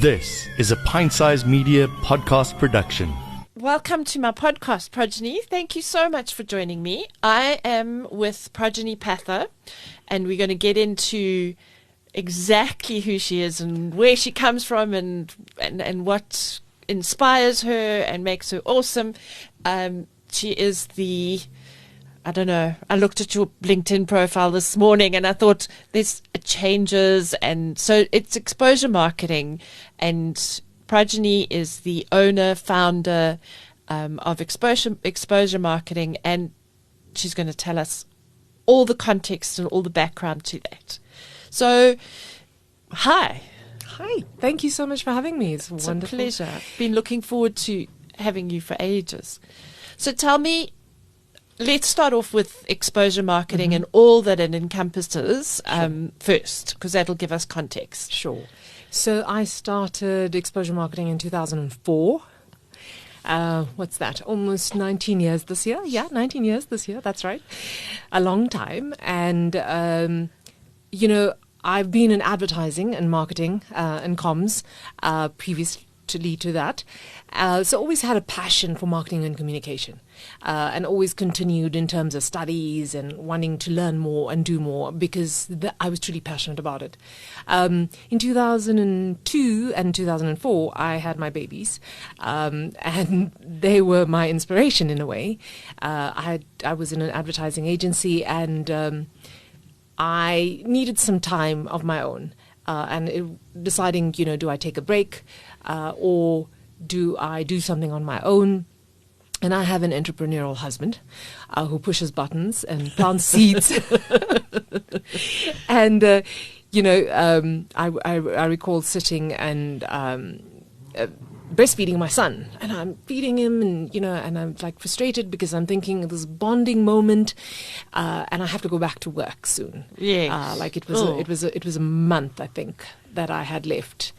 This is a Pint-Sized Media podcast production. Welcome to my podcast, Projeni. Thank you so much for joining me. I am with Projeni Pather, and we're going to get into exactly who she is and where she comes from and what inspires her and makes her awesome. She is I looked at your LinkedIn profile this morning and I thought there's changes, and so it's exposure marketing, and Projeni is the owner, founder of exposure marketing, and she's going to tell us all the context and all the background to that. So, hi. Hi. Thank you so much for having me. It's wonderful. A pleasure. I've been looking forward to having you for ages. So tell me, let's start off with exposure marketing and all that it encompasses first, because that'll give us context. Sure. So I started exposure marketing in 2004. What's that? Almost 19 years this year. Yeah, 19 years this year. That's right. A long time. And, I've been in advertising and marketing and comms previously to that. So always had a passion for marketing and communication, and always continued in terms of studies and wanting to learn more and do more because I was truly passionate about it. In 2002 and 2004, I had my babies, and they were my inspiration in a way. I was in an advertising agency, and I needed some time of my own, deciding, do I take a break or do I do something on my own? And I have an entrepreneurial husband who pushes buttons and plants seeds. And, I recall sitting and breastfeeding my son, and I'm feeding him, and I'm like frustrated because I'm thinking this bonding moment, and I have to go back to work soon. Yes. It was a month, I think, that I had left.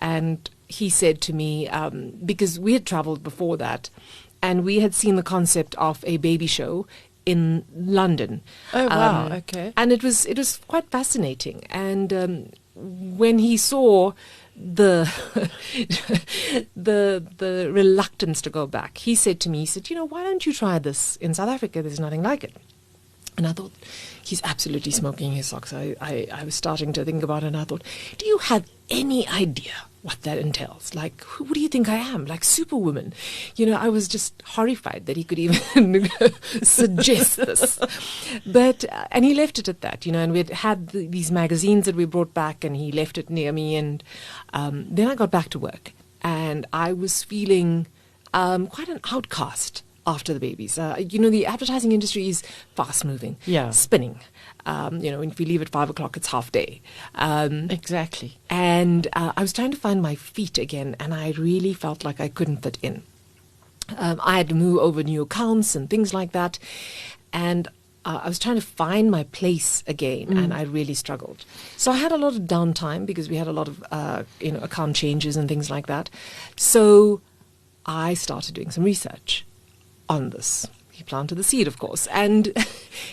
And he said to me, because we had traveled before that, and we had seen the concept of a baby show in London. Oh, wow. Okay. And it was quite fascinating. And when he saw the reluctance to go back, he said to me, why don't you try this in South Africa? There's nothing like it. And I thought, he's absolutely smoking his socks. I was starting to think about it, and I thought, do you have any idea what that entails? Like, what do you think I am? Like Superwoman? I was just horrified that he could even suggest this. But, and he left it at that, and we had these magazines that we brought back, and he left it near me. And then I got back to work, and I was feeling quite an outcast after the babies. The advertising industry is fast moving, spinning. If you leave at 5 o'clock, it's half day. Exactly. And I was trying to find my feet again, and I really felt like I couldn't fit in. I had to move over new accounts and things like that. And I was trying to find my place again, and I really struggled. So I had a lot of downtime because we had a lot of, account changes and things like that. So I started doing some research on this. He planted the seed, of course, and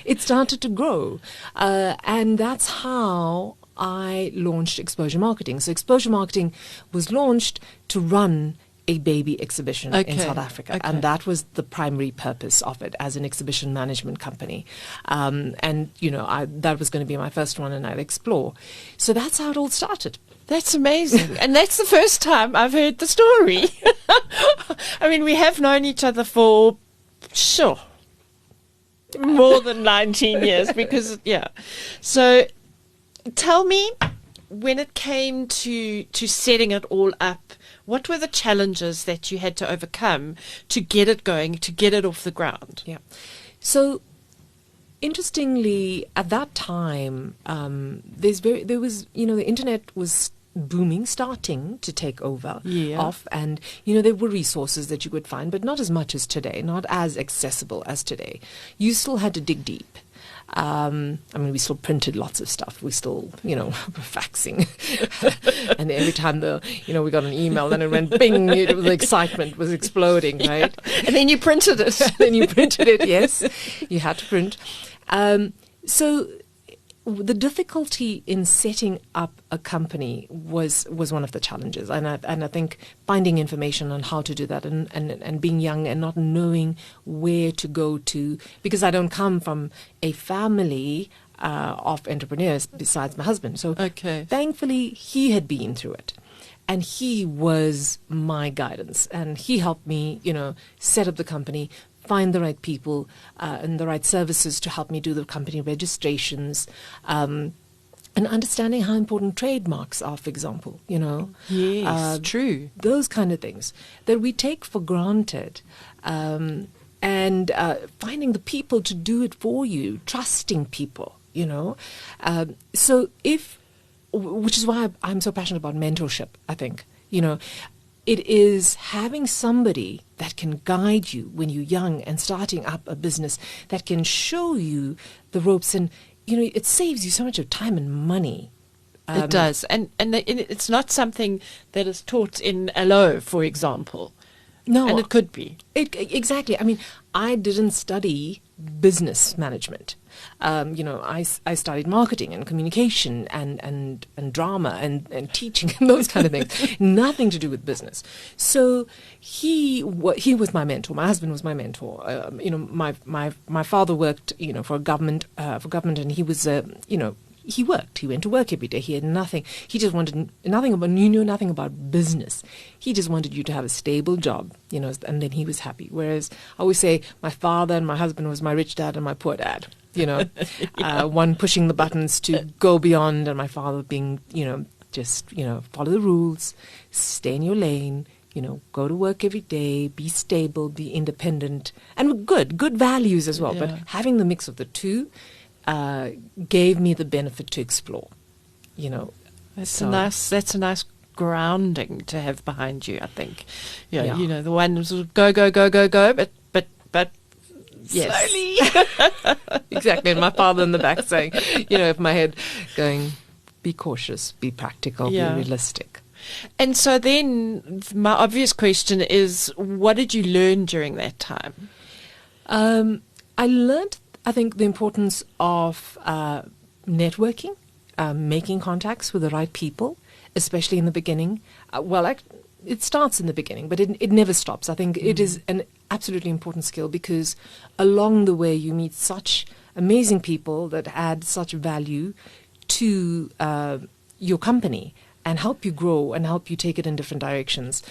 it started to grow. And that's how I launched exposure marketing. So exposure marketing was launched to run a baby exhibition in South Africa. And that was the primary purpose of it as an exhibition management company. That was going to be my first one, and I'd explore. So that's how it all started. That's amazing. And that's the first time I've heard the story. I mean, we have known each other for, sure, more than 19 years because, So tell me, when it came to setting it all up, what were the challenges that you had to overcome to get it going, to get it off the ground? Yeah. So interestingly, at that time, the internet was booming, starting to take over off, and there were resources that you could find, but not as much as today, not as accessible as today. You still had to dig deep. We still printed lots of stuff. We still, were faxing. And every time we got an email, then it went bing, the excitement was exploding, right? And then you printed it. Yes. You had to print. So the difficulty in setting up a company was one of the challenges, and I think finding information on how to do that, and being young and not knowing where to go to, because I don't come from a family of entrepreneurs besides my husband. So thankfully he had been through it, and he was my guidance, and he helped me, set up the company, find the right people and the right services to help me do the company registrations, and understanding how important trademarks are, for example, Yes, true. Those kind of things that we take for granted, and finding the people to do it for you, trusting people, which is why I'm so passionate about mentorship, I think, it is having somebody that can guide you when you're young and starting up a business, that can show you the ropes, and it saves you so much of time and money. It does, and it's not something that is taught in LO, for example. No, and it could be. Exactly. I mean, I didn't study business management. I studied marketing and communication and drama and teaching and those kind of things. Nothing to do with business. So he was my mentor. My husband was my mentor. My father worked for government, and he was he worked. He went to work every day. He had nothing. He just wanted nothing about. He knew nothing about business. He just wanted you to have a stable job, and then he was happy. Whereas I always say my father and my husband was my rich dad and my poor dad. One pushing the buttons to go beyond, and my father being, just follow the rules, stay in your lane. Go to work every day, be stable, be independent, and good values as well. Yeah. But having the mix of the two gave me the benefit to explore, That's a nice grounding to have behind you, I think. Yeah. The one was go, but yes. slowly. Exactly. And my father in the back saying, if my head going, be cautious, be practical, be realistic. And so then my obvious question is, what did you learn during that time? I learned, I think, the importance of networking, making contacts with the right people, especially in the beginning. It starts in the beginning, but it never stops. I think it is an absolutely important skill, because along the way you meet such amazing people that add such value to your company and help you grow and help you take it in different directions.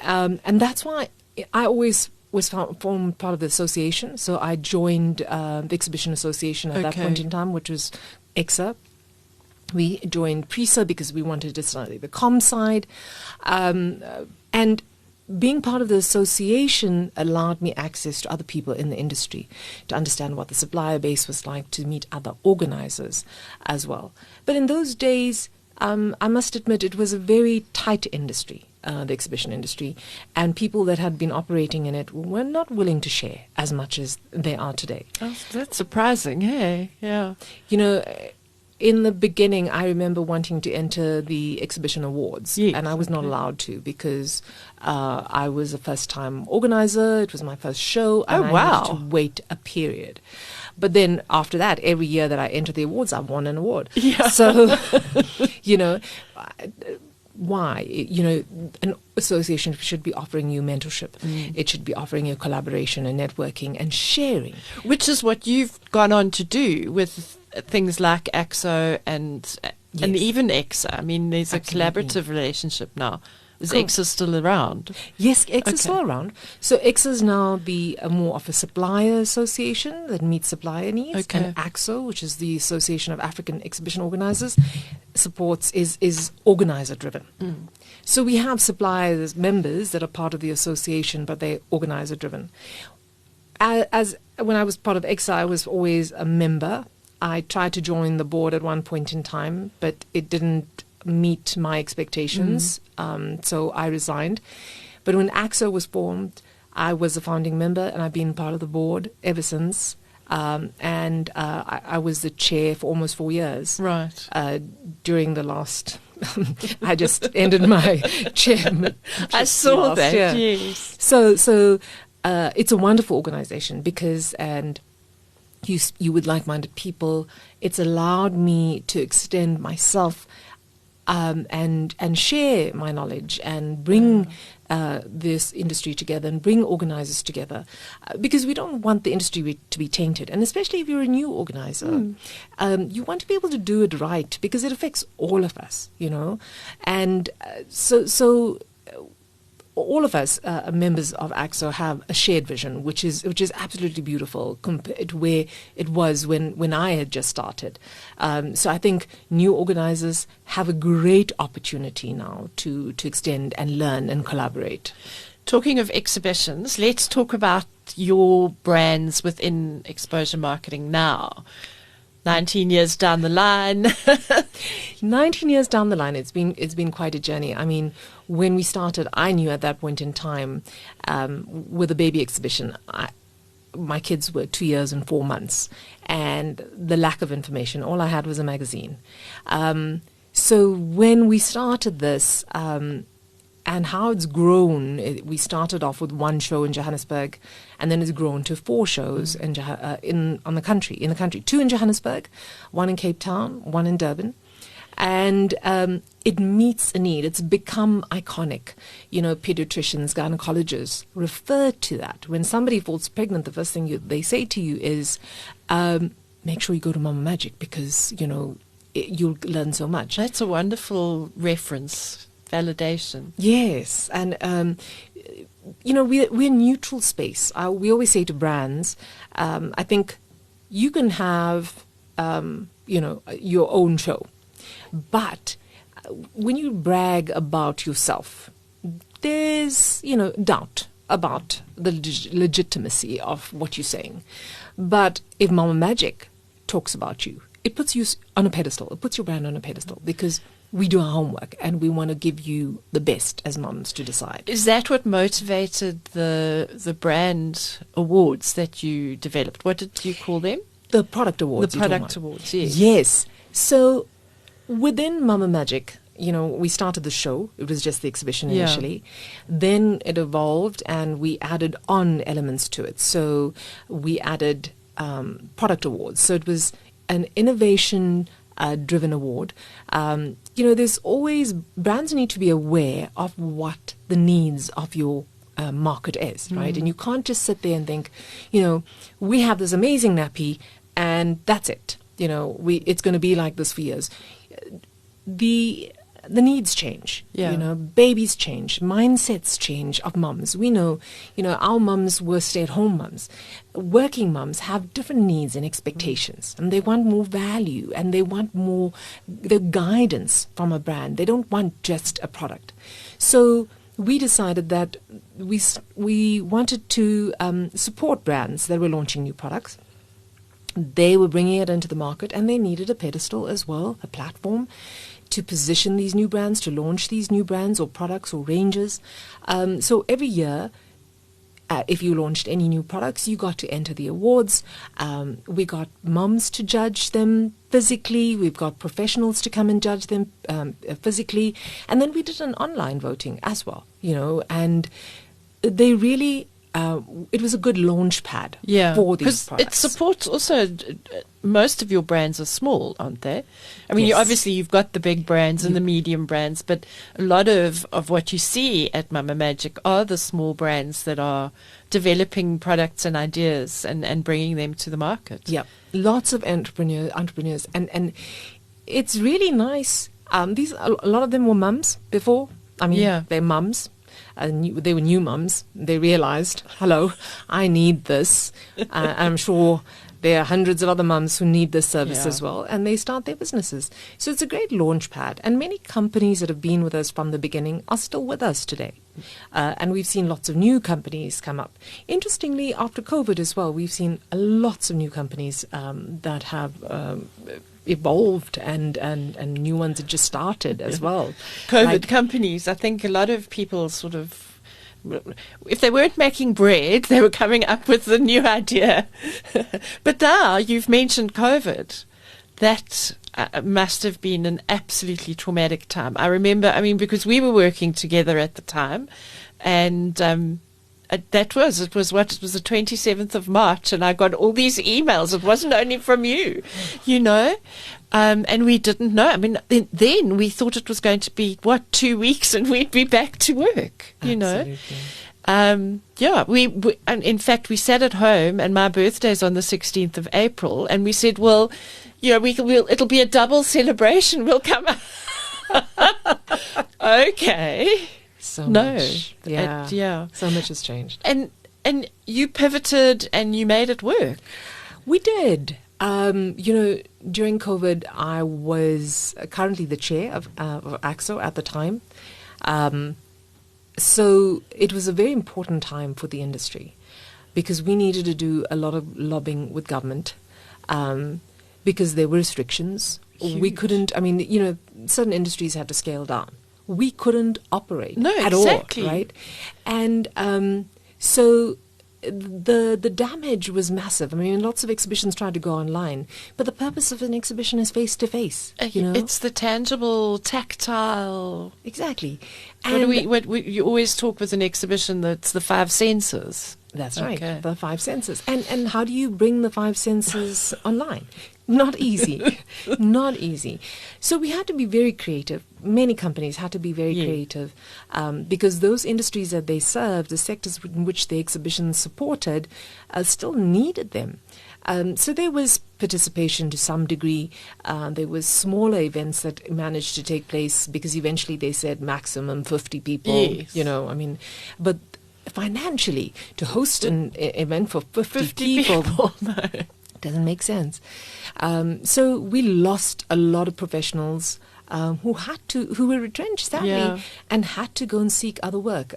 And that's why I always formed part of the association. So I joined the Exhibition Association at that point in time, which was EXA. We joined PRISA because we wanted to study the comm side. And being part of the association allowed me access to other people in the industry, to understand what the supplier base was like, to meet other organizers as well. But in those days, I must admit, it was a very tight industry, the exhibition industry, and people that had been operating in it were not willing to share as much as they are today. Oh, that's surprising, hey? Yeah. In the beginning, I remember wanting to enter the exhibition awards, and I was not allowed to, because I was a first-time organizer. It was my first show, and I had to wait a period. But then after that, every year that I entered the awards, I won an award. Yeah. So, why? An association should be offering you mentorship. It should be offering you collaboration and networking and sharing. Which is what you've gone on to do with things like AXO and even EXA. I mean, there's Absolutely. A collaborative relationship now. Is EXA still around? Yes, EXA is still around. So EXA is now more of a supplier association that meets supplier needs. And AXO, which is the Association of African Exhibition Organizers, is organizer driven. So we have suppliers, members that are part of the association, but they're organizer driven. As when I was part of EXA, I was always a member. I tried to join the board at one point in time, but it didn't meet my expectations, so I resigned. But when AXO was formed, I was a founding member, and I've been part of the board ever since. And I was the chair for almost 4 years. Right. During the last, I just ended my chairman. I saw that. Year. Yes. So it's a wonderful organization because you with like-minded people. It's allowed me to extend myself and share my knowledge and bring this industry together and bring organizers together, because we don't want the industry to be tainted. And especially if you're a new organizer, you want to be able to do it right, because it affects all of us, And so all of us, members of AXO, have a shared vision, which is absolutely beautiful compared to where it was when I had just started. So I think new organizers have a great opportunity now to extend and learn and collaborate. Talking of exhibitions, let's talk about your brands within exposure marketing now. 19 years down the line. 19 years down the line, it's been quite a journey. I mean, when we started, I knew at that point in time, with the baby exhibition, my kids were 2 years and 4 months, and the lack of information, all I had was a magazine. So when we started this, and how it's grown, we started off with one show in Johannesburg, and then it's grown to 4 shows in the country. 2 in Johannesburg, 1 in Cape Town, 1 in Durban. And it meets a need. It's become iconic. Pediatricians, gynecologists refer to that. When somebody falls pregnant, the first thing they say to you is, make sure you go to Mama Magic, because, you'll learn so much. That's a wonderful reference. Validation. Yes. And, we're a neutral space. We always say to brands, I think you can have, your own show. But when you brag about yourself, there's, doubt about the legitimacy of what you're saying. But if Mama Magic talks about you, it puts you on a pedestal. It puts your brand on a pedestal, because we do our homework and we want to give you the best as mums to decide. Is that what motivated the brand awards that you developed? What did you call them? The product awards. The product awards, yes. Yes. So within Mama Magic, we started the show. It was just the exhibition initially. Then it evolved and we added on elements to it. So we added product awards. So it was an innovation driven award. There's always, brands need to be aware of what the needs of your market is, right? And you can't just sit there and think, we have this amazing nappy and that's it. It's going to be like this for years. The needs change, babies change, mindsets change of mums. We know, our mums were stay-at-home mums. Working mums have different needs and expectations, and they want more value, and they want more the guidance from a brand. They don't want just a product. So we decided that we wanted to support brands that were launching new products. They were bringing it into the market, and they needed a pedestal as well, a platform to position these new brands, to launch these new brands or products or ranges. So every year, if you launched any new products, you got to enter the awards. We got mums to judge them physically. We've got professionals to come and judge them physically. And then we did an online voting as well, and they really... it was a good launch pad for these products. It supports also, most of your brands are small, aren't they? I mean, Yes. you've got the big brands and the medium brands, but a lot of what you see at Mama Magic are the small brands that are developing products and ideas and bringing them to the market. Yeah, lots of entrepreneurs. And it's really nice. A lot of them were mums before. I mean, they're mums. They were new mums. They realized, hello, I need this. I'm sure there are hundreds of other mums who need this service as well, and they start their businesses. So it's a great launch pad. And many companies that have been with us from the beginning are still with us today. And we've seen lots of new companies come up. Interestingly, after COVID as well, we've seen lots of new companies that have evolved and new ones have just started as well. COVID companies, I think a lot of people sort of, if they weren't making bread, they were coming up with a new idea. But now you've mentioned COVID. That must have been an absolutely traumatic time. I remember, because we were working together at the time, and It was the 27th of March, and I got all these emails. It wasn't only from you, and we didn't know. I mean, then we thought it was going to be 2 weeks, and we'd be back to work. Absolutely. We and in fact we sat at home, and my birthday's on the 16th of April, and we said, well, it'll be a double celebration. We'll come. Okay. So No. much. So much has changed. And you pivoted and you made it work. We did. During COVID, I was currently the chair of AXO at the time. So it was a very important time for the industry because we needed to do a lot of lobbying with government because there were restrictions. Huge. We couldn't, certain industries had to scale down. We couldn't operate at exactly. all, right? And so the damage was massive. I mean, lots of exhibitions tried to go online, but the purpose of an exhibition is face-to-face, It's the tangible, tactile. Exactly. And you always talk with an exhibition that's the five senses. That's right, Okay. the five senses. And how do you bring the five senses online? Not easy. Not easy. So we had to be very creative. Many companies had to be very creative because those industries that they served, the sectors in which the exhibitions supported, still needed them. So there was participation to some degree. There was smaller events that managed to take place because eventually they said maximum 50 people, Yes. but financially to host an event for 50 people. No. Doesn't make sense. So we lost a lot of professionals who were retrenched, sadly, and had to go and seek other work.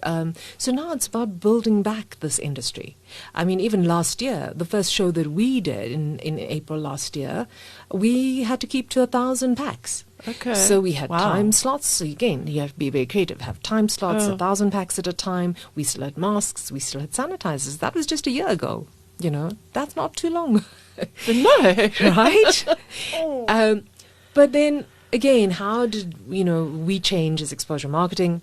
So now it's about building back this industry. I mean, even last year, the first show that we did in April last year, we had to keep to 1,000 packs. Okay. So we had Wow. time slots. So again, you have to be very creative. Have time slots, 1,000 packs at a time. We still had masks. We still had sanitizers. That was just a year ago. That's not too long. No. Right? But then again, how did we change as exposure marketing?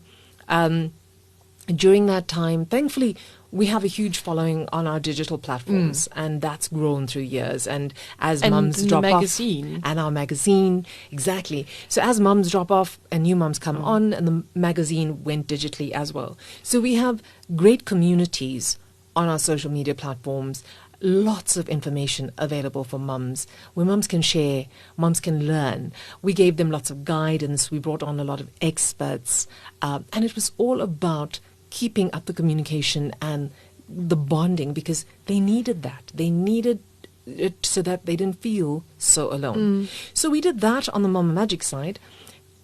During that time, thankfully, we have a huge following on our digital platforms, and that's grown through years. And as mums the drop magazine. off, and our magazine, exactly. So as mums drop off and new mums come on, and the magazine went digitally as well. So we have great communities on our social media platforms. Lots of information available for mums, where mums can share, mums can learn. We gave them lots of guidance. We brought on a lot of experts. And it was all about keeping up the communication and the bonding because they needed that. They needed it so that they didn't feel so alone. So we did that on the Mama Magic side.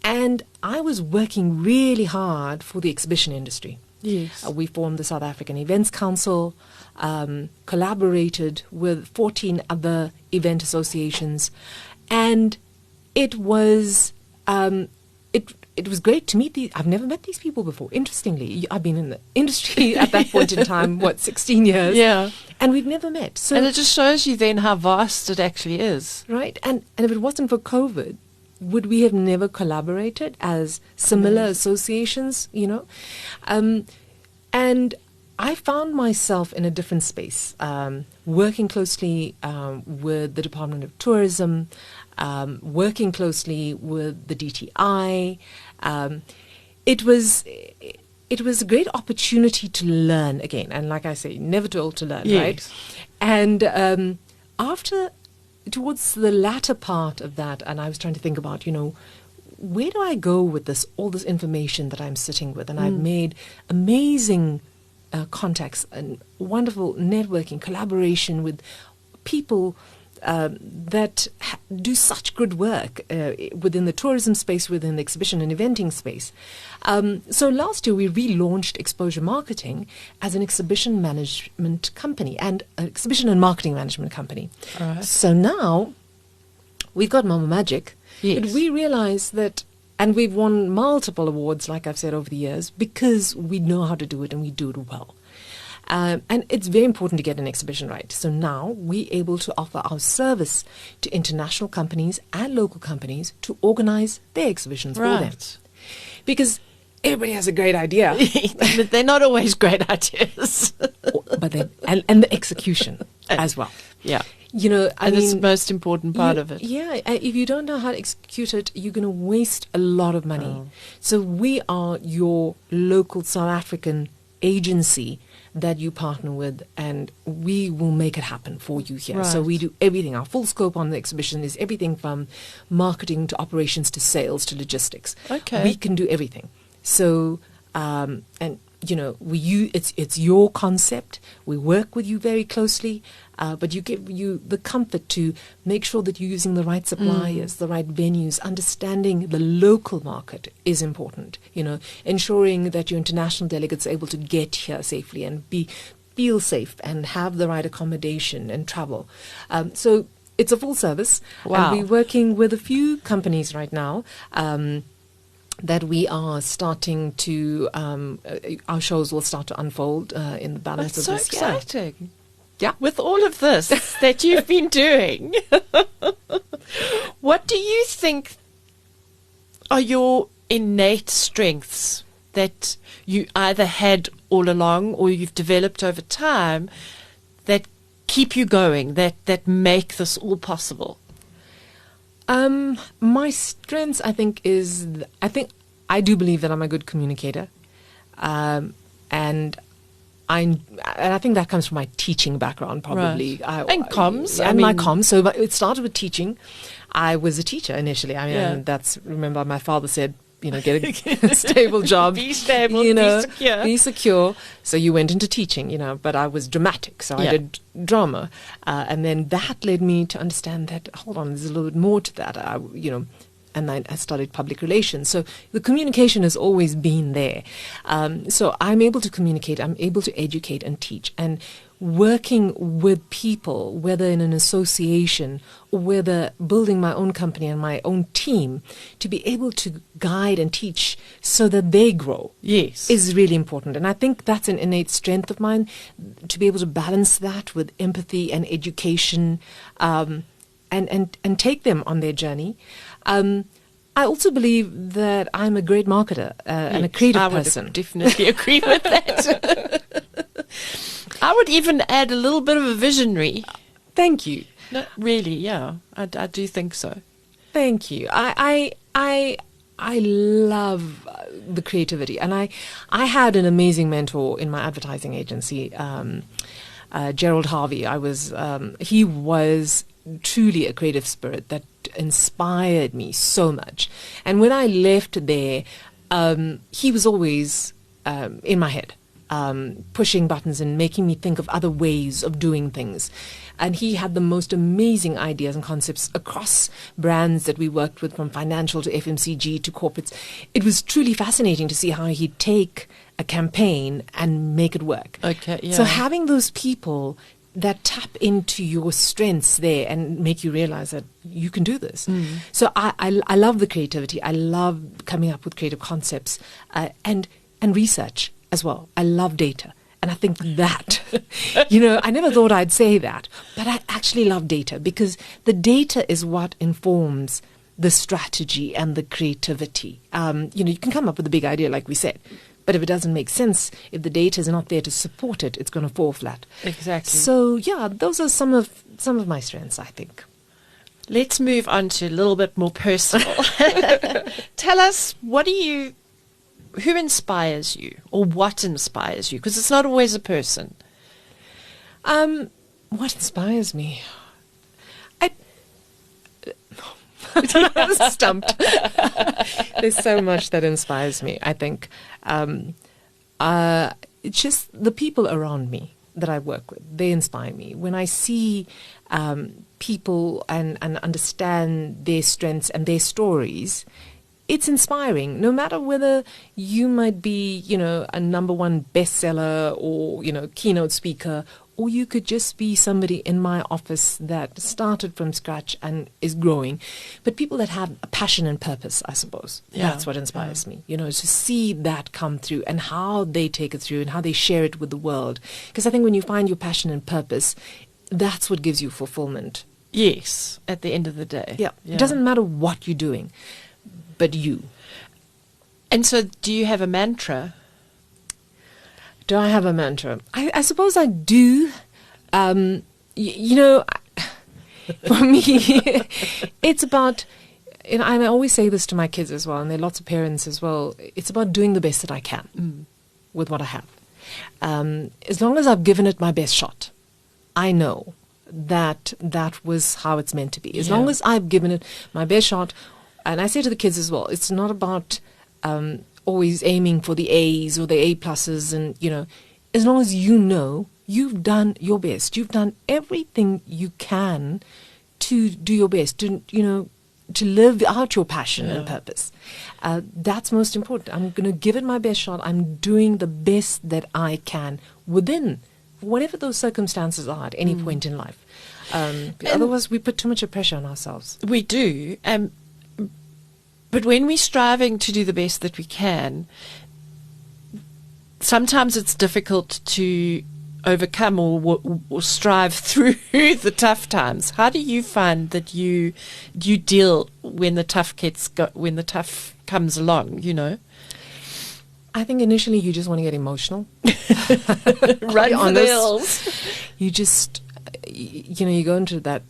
And I was working really hard for the exhibition industry. Yes. We formed the South African Events Council, collaborated with 14 other event associations, and it was it was great to meet these. I've never met these people before. Interestingly, I've been in the industry at that point in time, 16 years? Yeah. And we've never met. So, And it just shows you then how vast it actually is. right? And if it wasn't for COVID, would we have never collaborated as similar associations, And I found myself in a different space, working closely with the Department of Tourism, working closely with the DTI. It was a great opportunity to learn again. And like I say, never too old to learn, Yes. right? And towards the latter part of that, and I was trying to think about, where do I go with all this information that I'm sitting with? And I've made amazing contacts and wonderful networking, collaboration with people that do such good work within the tourism space, within the exhibition and eventing space. So last year we relaunched Exposure Marketing as an exhibition management company and an exhibition and marketing management company. All right. So now we've got Mama Magic. Yes. But we realize that, and we've won multiple awards, like I've said, over the years, because we know how to do it and we do it well. And it's very important to get an exhibition right. So now we're able to offer our service to international companies and local companies to organize their exhibitions for them. Right. Because everybody has a great idea. But they're not always great ideas. But then, and the execution as well. Yeah. You know, And it's the most important part of it. Yeah, if you don't know how to execute it, you're going to waste a lot of money. Oh. So we are your local South African agency that you partner with, and we will make it happen for you here. So Right. we do everything. Our full scope on the exhibition is everything from marketing to operations to sales to logistics. Okay. We can do everything. So, and you know, it's your concept. We work with you very closely, but you give you the comfort to make sure that you're using the right suppliers, the right venues. Understanding the local market is important. You know, ensuring that your international delegates are able to get here safely and feel safe and have the right accommodation and travel. So it's a full service. Wow. And we're working with a few companies right now. That we are starting to, our shows will start to unfold in the balance That's of so this year. exciting. Yeah. With all of this that you've been doing, what do you think are your innate strengths that you either had all along or you've developed over time that keep you going, that make this all possible? My strengths, I think, I do believe that I'm a good communicator, and I think that comes from my teaching background, probably. Right. And comms. My comms. So it started with teaching. I was a teacher initially. I mean, Yeah. and remember my father said, you know, get a stable job. Be stable, you know, be secure. Be secure. So you went into teaching, you know, but I was dramatic. So I Yeah. did drama. And then that led me to understand that, hold on, there's a little bit more to that, and I studied public relations. So the communication has always been there. So I'm able to communicate, I'm able to educate and teach. And working with people, whether in an association or whether building my own company and my own team, to be able to guide and teach so that they grow Yes. is really important. And I think that's an innate strength of mine, to be able to balance that with empathy and education, and take them on their journey. I also believe that I'm a great marketer and a creative I would person. definitely agree with that. I would even add a little bit of a visionary. Thank you. No, really, yeah. I do think so. Thank you. I love the creativity, and I had an amazing mentor in my advertising agency, Gerald Harvey. He was truly a creative spirit that inspired me so much. And when I left there, he was always in my head, pushing buttons and making me think of other ways of doing things. And he had the most amazing ideas and concepts across brands that we worked with, from financial to FMCG to corporates. It was truly fascinating to see how he'd take a campaign and make it work. Okay, yeah. So having those people that tap into your strengths there and make you realize that you can do this. So I love the creativity. I love coming up with creative concepts and research as well. I love data. And I think that, I never thought I'd say that, but I actually love data, because the data is what informs the strategy and the creativity. You can come up with a big idea, like we said, but if it doesn't make sense, if the data is not there to support it, it's going to fall flat. Exactly. So, yeah, those are some of my strengths, I think. Let's move on to a little bit more personal. Tell us, who inspires you, or what inspires you? Because it's not always a person. What inspires me? I'm stumped. There's so much that inspires me, I think. It's just the people around me that I work with. They inspire me. When I see people and understand their strengths and their stories, it's inspiring. No matter whether you might be, a number one bestseller or, keynote speaker, or you could just be somebody in my office that started from scratch and is growing. But people that have a passion and purpose, I suppose. Yeah. That's what inspires me, to see that come through and how they take it through and how they share it with the world. Because I think when you find your passion and purpose, that's what gives you fulfillment. Yes, at the end of the day. Yeah. It doesn't matter what you're doing, but you. And so do you have a mantra? Do I have a mantra? I suppose I do. You know, for me, it's about, you know, and I always say this to my kids as well, and there are lots of parents as well. It's about doing the best that I can with what I have. As long as I've given it my best shot, I know that that was how it's meant to be. As long as I've given it my best shot, and I say to the kids as well, it's not about always aiming for the A's or the A pluses, and, you know, as long as you know you've done your best, you've done everything you can to do your best, to, you know, to live out your passion and purpose. That's most important. I'm going to give it my best shot. I'm doing the best that I can within whatever those circumstances are at any point in life. Otherwise, we put too much pressure on ourselves. We do. But when we're striving to do the best that we can, sometimes it's difficult to overcome or strive through the tough times. How do you find that you deal when the tough comes along? You know, I think initially you just want to get emotional, run for the hills. You just, you know, you go into that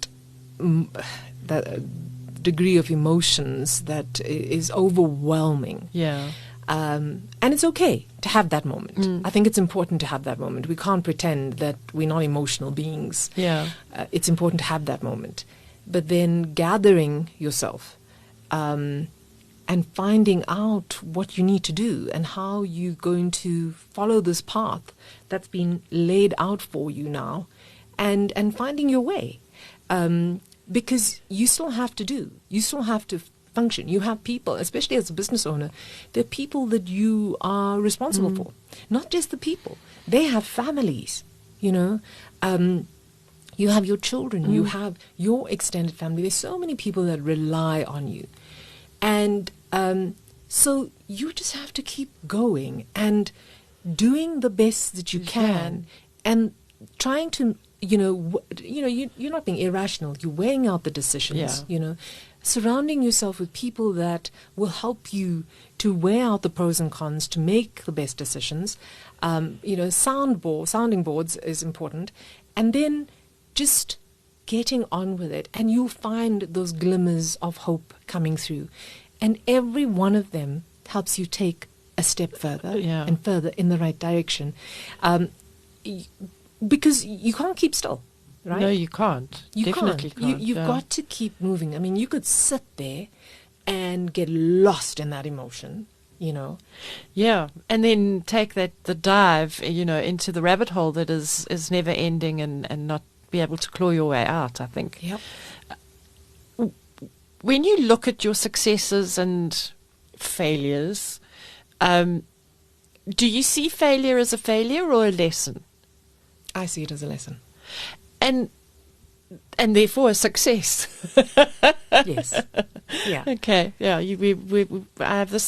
degree of emotions that is overwhelming. Yeah. And it's okay to have that moment. I think it's important to have that moment. We can't pretend that we're not emotional beings. Yeah. It's important to have that moment. But then gathering yourself and finding out what you need to do and how you're going to follow this path that's been laid out for you now, and finding your way. Because you still have to function. You have people, especially as a business owner, there are people that you are responsible for. Not just the people. They have families, you know. You have your children. You have your extended family. There's so many people that rely on you. And so you just have to keep going and doing the best that you can and trying to, you're not being irrational. You're weighing out the decisions, you know. Surrounding yourself with people that will help you to weigh out the pros and cons, to make the best decisions. Sounding boards is important. And then just getting on with it. And you'll find those glimmers of hope coming through. And every one of them helps you take a step further and further in the right direction. Because you can't keep still. Right? No, you can't. You Definitely can't. You've got to keep moving. I mean, you could sit there and get lost in that emotion, you know. Yeah, and then take the dive, you know, into the rabbit hole that is never ending and not be able to claw your way out, I think. Yep. When you look at your successes and failures, do you see failure as a failure or a lesson? I see it as a lesson. And therefore a success. Yes. Yeah. Okay. Yeah. I have the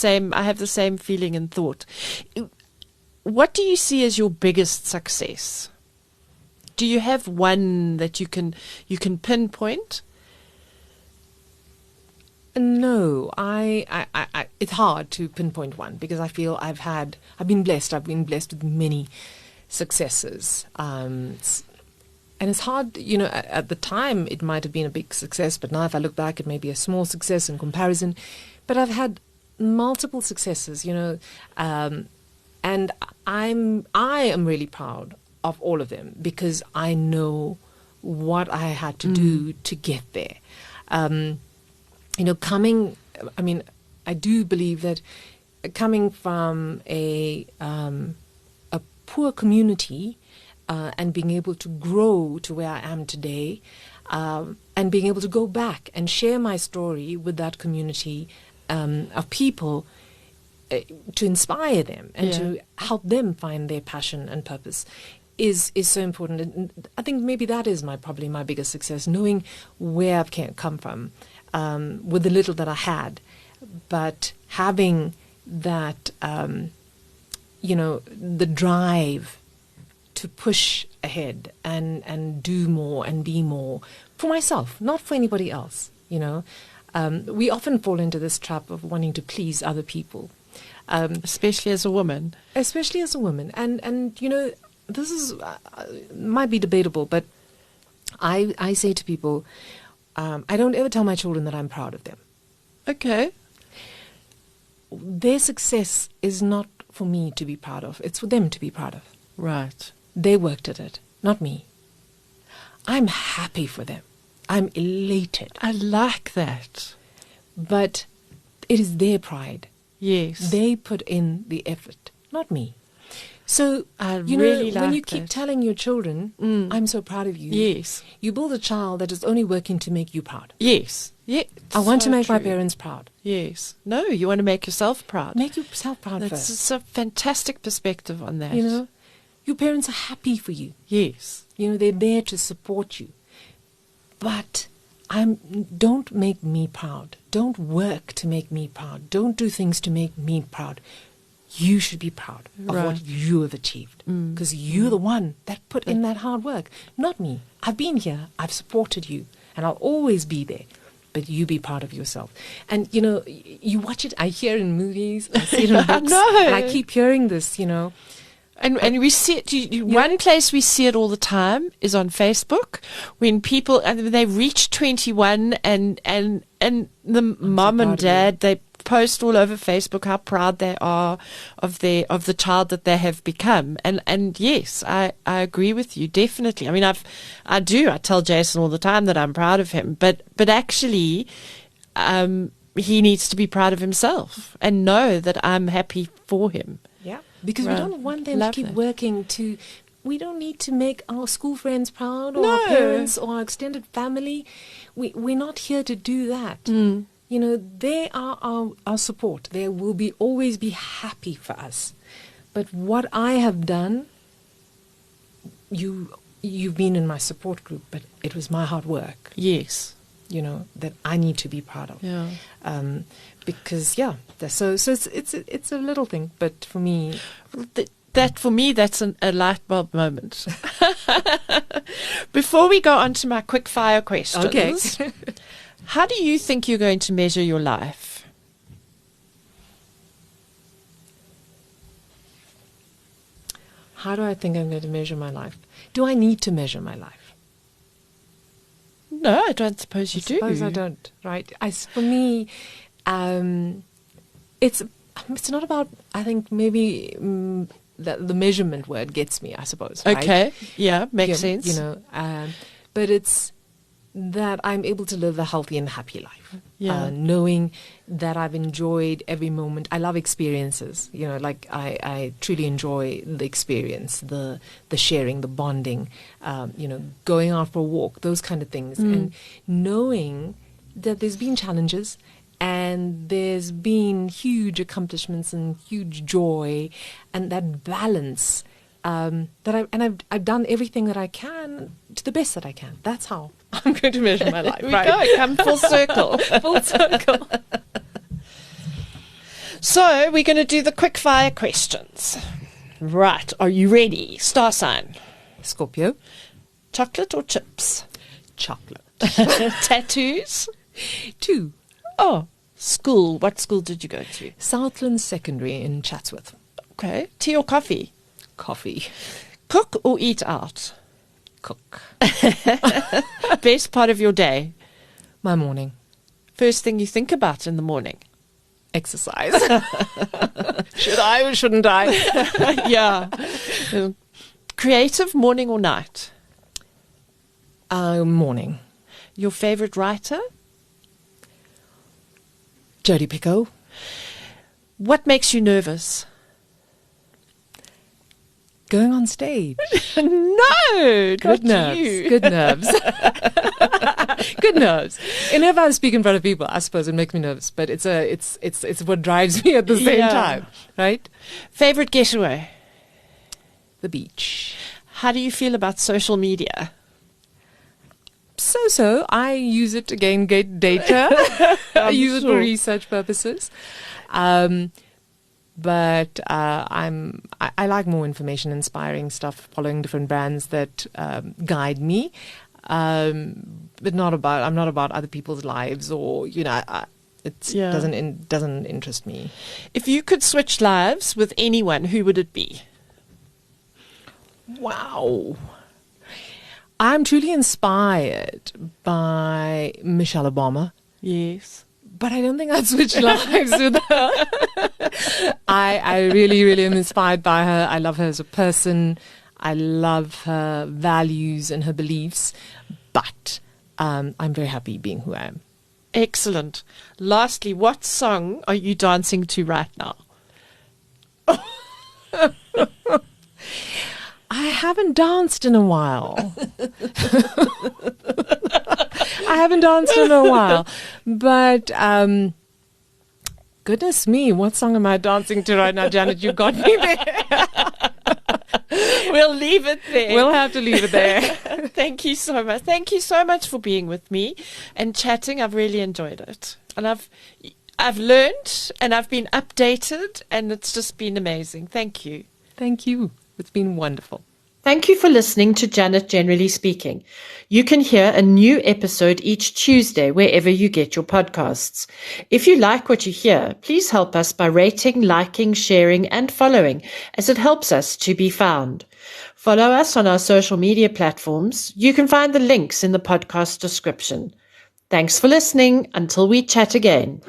same feeling and thought. What do you see as your biggest success? Do you have one that you can pinpoint? No, I it's hard to pinpoint one because I feel I've been blessed. I've been blessed with many successes. And it's hard, you know, at the time it might have been a big success, but now if I look back, it may be a small success in comparison. But I've had multiple successes, you know, and I am really proud of all of them because I know what I had to do to get there. You know, I do believe that coming from a poor community, and being able to grow to where I am today, and being able to go back and share my story with that community of people to inspire them and to help them find their passion and purpose is so important. And I think maybe that is probably my biggest success, knowing where I've come from with the little that I had, but having that, the drive to push ahead and do more and be more for myself, not for anybody else, you know. We often fall into this trap of wanting to please other people. Especially as a woman. Especially as a woman. And this is might be debatable, but I say to people, I don't ever tell my children that I'm proud of them. Okay. Their success is not for me to be proud of. It's for them to be proud of. Right. They worked at it, not me. I'm happy for them. I'm elated. I like that. But it is their pride. Yes. They put in the effort, not me. So, I you really know, when like you keep that. telling your children, I'm so proud of you. Yes. You build a child that is only working to make you proud. Yes. Yeah. I want so to make my true. parents proud. Yes. No, you want to make yourself proud. Make yourself proud That's first. a fantastic perspective on that. You know, your parents are happy for you. Yes. You know, they're there to support you. But don't make me proud. Don't work to make me proud. Don't do things to make me proud. You should be proud of Right. what you have achieved. Because you're the one that put in that hard work, not me. I've been here. I've supported you. And I'll always be there. But you be proud of yourself. And, you know, you watch it. I hear in movies. I see it in books. No. And I keep hearing this, you know. And we see it. One place we see it all the time is on Facebook when people they reach 21 and the mom and dad they post all over Facebook how proud they are of the child that they have become. And yes, I agree with you definitely. I mean I tell Jason all the time that I'm proud of him, but actually he needs to be proud of himself and know that I'm happy for him. Yeah. Because Right. we don't want them Love to keep that. working to. We don't need to make our school friends proud or No. our parents or our extended family. We're not here to do that. You know, they are our support. They will always be happy for us. But what I have done, you've been in my support group, but it was my hard work. Yes. You know, that I need to be proud of. Yeah. Because so it's a little thing, but for me, That for me, that's a light bulb moment. Before we go on to my quick fire questions, Okay. how do you think you're going to measure your life? how do I think I'm going to measure my life? Do I need to measure my life? No, I don't suppose you do. Suppose I don't, right? For me, it's not about. I think maybe the measurement word gets me. I suppose. Right? Okay, yeah, makes Yeah, sense. You know, but it's that I'm able to live a healthy and happy life. Yeah. Knowing that I've enjoyed every moment. I love experiences. You know, like I truly enjoy the experience, the sharing, the bonding. You know, going out for a walk, those kind of things, and knowing that there's been challenges. And there's been huge accomplishments and huge joy, and that balance. I've done everything that I can to the best that I can. That's how I'm going to measure my life. There we go, come full circle. Full circle. So we're going to do the quick fire questions. Right, are you ready? Star sign. Scorpio. Chocolate or chips? Chocolate. Tattoos? 2. Oh, school. What school did you go to? Southland Secondary in Chatsworth. Okay. Tea or coffee? Coffee. Cook or eat out? Cook. Best part of your day? My morning. First thing you think about in the morning? Exercise. Should I or shouldn't I? Yeah. Creative, morning or night? Morning. Your favorite writer? Jodi Picoult. What makes you nervous? Going on stage. No, Good not nerves. you. Good nerves. Good nerves. And if I speak in front of people, I suppose it makes me nervous. But it's what drives me at the same Yeah. time, right? Favorite getaway? The beach. How do you feel about social media? So. I use it to gain data. I use it for sure. research purposes. But I like more information, inspiring stuff, following different brands that guide me. But I'm not about other people's lives, or It Yeah. doesn't interest me. If you could switch lives with anyone, who would it be? Wow. I'm truly inspired by Michelle Obama, Yes. but I don't think I'd switch lives with her. I really, really am inspired by her. I love her as a person. I love her values and her beliefs, but I'm very happy being who I am. Excellent. Lastly, what song are you dancing to right now? I haven't danced in a while. But goodness me, what song am I dancing to right now, Janet? You got me there. We'll leave it there. We'll have to leave it there. Thank you so much. Thank you so much for being with me and chatting. I've really enjoyed it. And I've learned and I've been updated, and it's just been amazing. Thank you. Thank you. It's been wonderful. Thank you for listening to Janet Generally Speaking. You can hear a new episode each Tuesday wherever you get your podcasts. If you like what you hear, please help us by rating, liking, sharing, and following, as it helps us to be found. Follow us on our social media platforms. You can find the links in the podcast description. Thanks for listening. Until we chat again.